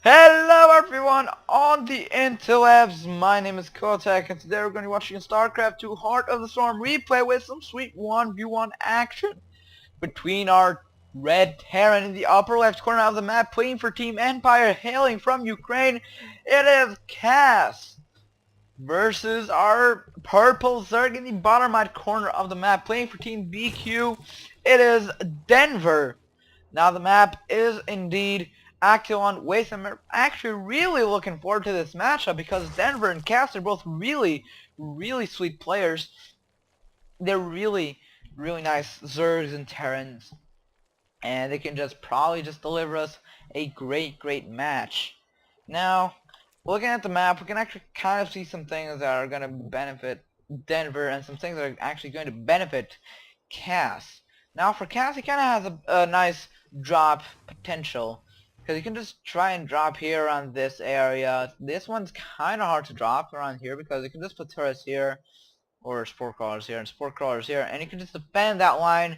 Hello everyone on the interwebs, my name is Kotek and today we're going to be watching Starcraft 2 Heart of the Storm replay with some sweet 1v1 action between our red Terran in the upper left corner of the map playing for Team Empire hailing from Ukraine. It is Cass versus our purple Zerg in the bottom right corner of the map playing for Team BQ. It is Denver. Now the map is indeed Akilon with them. I'm actually really looking forward to this matchup because Denver and Cass are both really sweet players. They're really nice Zergs and Terrans, and they can just probably just deliver us a great match. Now, looking at the map, we can actually kind of see some things that are going to benefit Denver and some things that are actually going to benefit Cass. Now for Cass, he kind of has a nice drop potential because you can just try and drop here around this area. This one's kind of hard to drop around here because you can just put turrets here or sport crawlers here and sport crawlers here, and you can just defend that line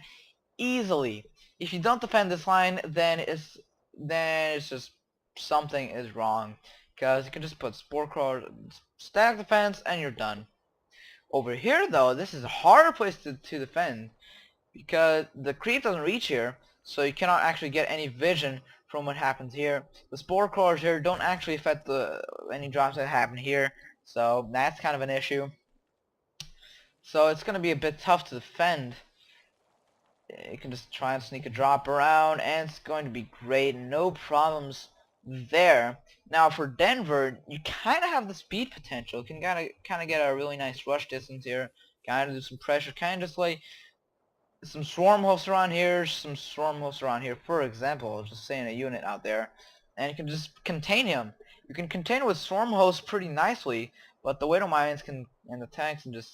easily. If you don't defend this line, then it's just something is wrong because you can just put sport crawlers, stack defense, and you're done. Over here though, this is a harder place to defend because the creep doesn't reach here, so you cannot actually get any vision from what happens here. The spore crawlers here don't actually affect any drops that happen here, so that's kind of an issue. So it's going to be a bit tough to defend. You can just try and sneak a drop around, and it's going to be great. No problems there. Now for Denver, you kind of have the speed potential. You can kind of get a really nice rush distance here. Kind of do some pressure. Kind of just like some swarm hosts around here, for example, just saying a unit out there, and you can just contain him. You can contain him with swarm hosts pretty nicely, but the widow mines and the tanks can just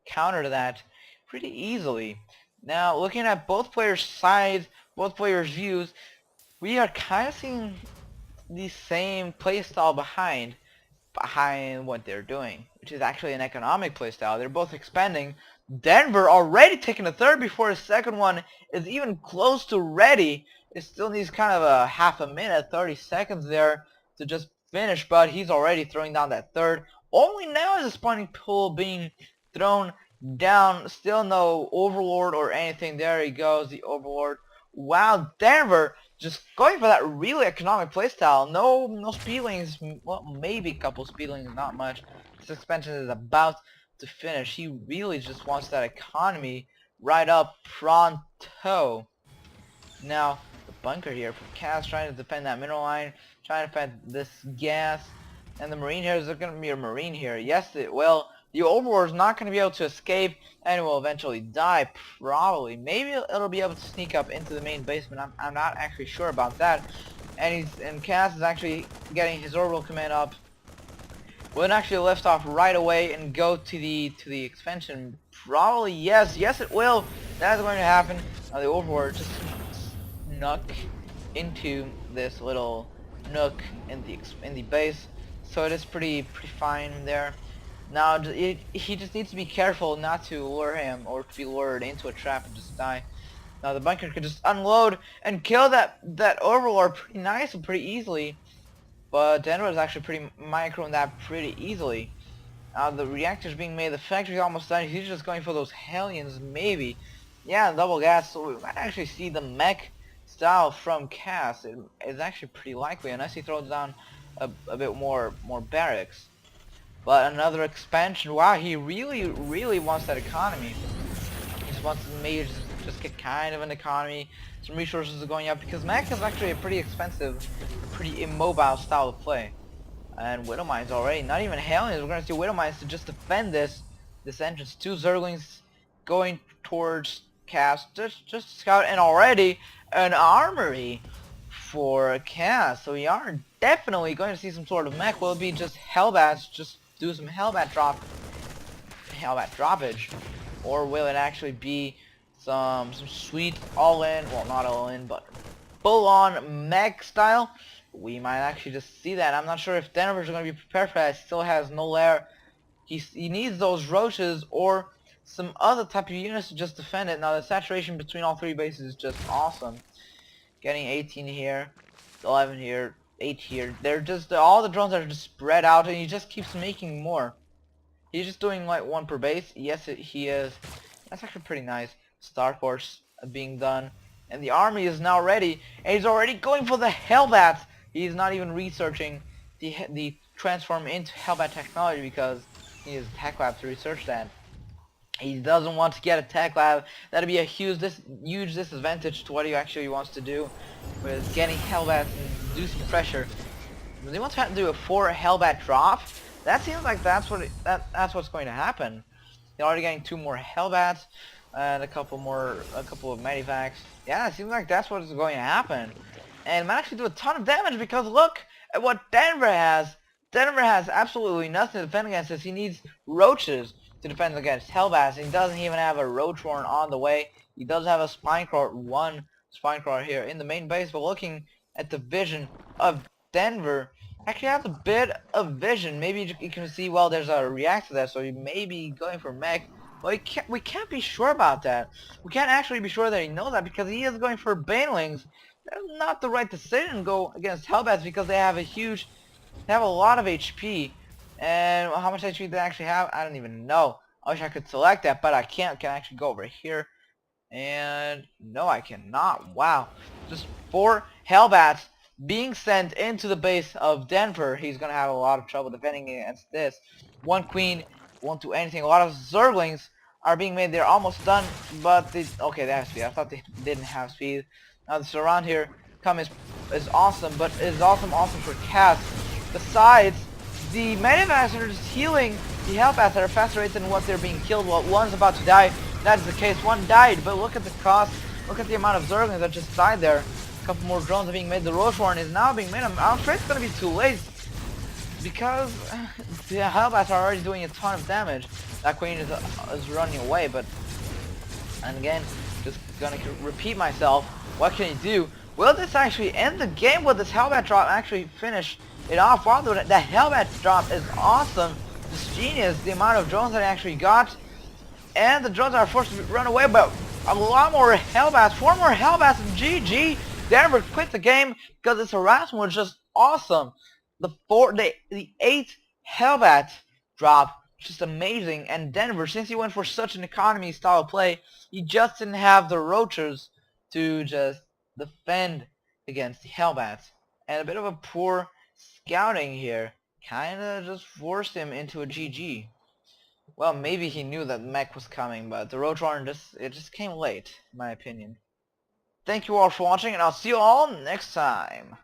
counter that pretty easily. Now, looking at both players' sides, both players' views, we are kind of seeing the same playstyle behind what they're doing, which is actually an economic playstyle. They're both expanding. Denver already taking a third before the second one is even close to ready. It still needs kind of a half a minute, 30 seconds there to just finish, but he's already throwing down that third. Only now is the spawning pool being thrown down. Still no overlord or anything. There he goes, the overlord. Wow, Denver just going for that really economic playstyle. No speedlings. Well, maybe a couple speedlings, not much. This expansion is about to finish. He really just wants that economy right up pronto. Now, the bunker here for Cass trying to defend that mineral line, trying to defend this gas. And the marine here, is there going to be a marine here? Yes, it will. The overlord is not going to be able to escape and will eventually die, probably. Maybe it'll be able to sneak up into the main basement. I'm not actually sure about that. And Cass is actually getting his orbital command up. Will actually lift off right away and go to the expansion. Probably yes, it will. That's going to happen. The overlord just snuck into this little nook in the base, so it is pretty fine there. Now he just needs to be careful not to lure him or to be lured into a trap and just die. Now the bunker could just unload and kill that overlord pretty nice and pretty easily. But Denver is actually pretty microing that pretty easily. Now the reactor's being made, the factory's almost done. He's just going for those Hellions maybe. Yeah, double gas, so we might actually see the mech style from Cass. It is actually pretty likely unless he throws down a bit more barracks. But another expansion. Wow, he really wants that economy. He just wants to maybe just get kind of an economy. Some resources are going up because mech is actually a pretty expensive, pretty immobile style of play. And widow mines already. Not even Hellions. We're gonna see widow mines to just defend this entrance. Two Zerglings going towards Cass. Just scout, and already an armory for Cass. So we are definitely going to see some sort of mech. Will it be just Hellbats? Just do some Hellbat droppage, or will it actually be some sweet all-in, well not all-in, but full-on mech style? We might actually just see that. I'm not sure if Denver's going to be prepared for that. He still has no lair. He needs those roaches or some other type of units to just defend it. Now the saturation between all three bases is just awesome. Getting 18 here, 11 here, 8 here. They're just all the drones are just spread out, and he just keeps making more. He's just doing like one per base. Yes, he is. That's actually pretty nice. Star Force being done, and the army is now ready, and he's already going for the Hellbats. He's not even researching the transform into Hellbat technology because he needs a tech lab to research that. He doesn't want to get a tech lab. That'd be a huge disadvantage to what he actually wants to do with getting Hellbats and reducing pressure. They want to do a 4 Hellbat drop. That seems like that's what's going to happen. They're already getting 2 more Hellbats and a couple of Medivacs. Yeah, it seems like that's what is going to happen. And might actually do a ton of damage because look at what Denver has. Denver has absolutely nothing to defend against this. He needs roaches to defend against Hellbats. He doesn't even have a roach warren on the way. He does have a Spinecrawler, 1 Spinecrawler here in the main base, but looking at the vision of Denver, actually has a bit of vision. Maybe you can see, well, there's a reactor there, so he may be going for mech. Well, we can't be sure about that. We can't actually be sure that he knows that because he is going for Banelings. That's not the right decision to go against Hellbats because they have a lot of HP. And how much HP do they actually have? I don't even know. I wish I could select that, but I can't. Can I actually go over here? And no, I cannot. Wow. Just 4 Hellbats being sent into the base of Denver. He's gonna have a lot of trouble defending against this. 1 queen won't do anything. A lot of Zerglings are being made. They're almost done, but they have speed. I thought they didn't have speed. Now the surround here is awesome, but is awesome for cast. Besides, the Medivacs are just healing the Hellbats at a faster rate than what they're being killed. Well, one's about to die. That is the case. 1 died, but look at the cost. Look at the amount of Zerglings that just died there. A couple more drones are being made. The Roach Warren is now being made. I'm afraid it's going to be too late because the Hellbats are already doing a ton of damage. That queen is running away, but and again, just gonna repeat myself. What can he do? Will this actually end the game? Will this Hellbat drop actually finish it off? Wow, the Hellbat drop is awesome. It's genius, the amount of drones that I actually got. And the drones are forced to run away, but a lot more Hellbats. 4 more Hellbats and GG. Denver quit the game because this harassment was just awesome. The 8 Hellbat drop, just amazing. And Denver, since he went for such an economy style play, he just didn't have the roaches to just defend against the Hellbats. And a bit of a poor scouting here kinda just forced him into a GG. Well, maybe he knew that mech was coming, but the Roach Warren just came late, in my opinion. Thank you all for watching, and I'll see you all next time.